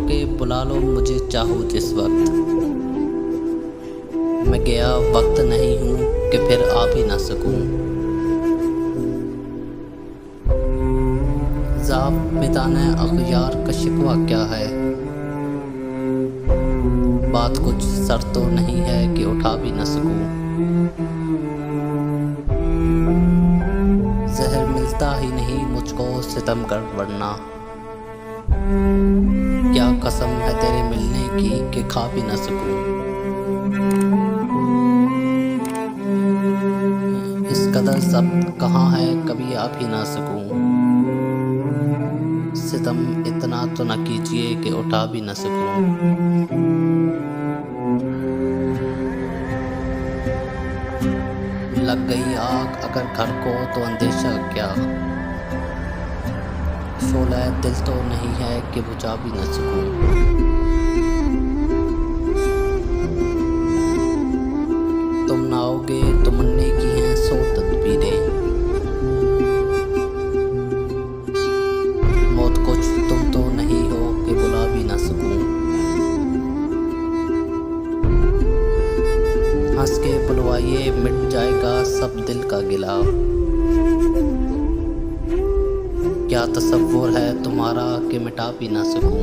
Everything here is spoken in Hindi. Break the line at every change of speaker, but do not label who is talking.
के बुला लो मुझे चाहो जिस वक्त। मैं गया वक्त नहीं हूँ कि फिर आ भी ना सकूँ। ज़ाब मिटाने अख़यार का शिकवा क्या है। बात कुछ सर तो नहीं है कि उठा भी न सकूं। जहर मिलता ही नहीं मुझको सितम कर वरना। क्या कसम है तेरे मिलने की कि खा भी न सकूं। इस कदर सब कहाँ है कभी आ भी ना सकूं। सितम इतना तो न कीजिए कि उठा भी न सकूं। लग गई आग अगर घर को तो अंदेशा क्या। शोला दिल तो नहीं है कि बुझा भी न सकूं। तुम ना आओगे तो मरने की हैं 100 तदबीरें। मौत कुछ तुम तो नहीं हो कि बुला भी न सकूं। हंस के बुलवाइए मिट जाएगा सब दिल का गिला। क्या तसव्वुर है तुम्हारा कि मिटा भी ना सकूं।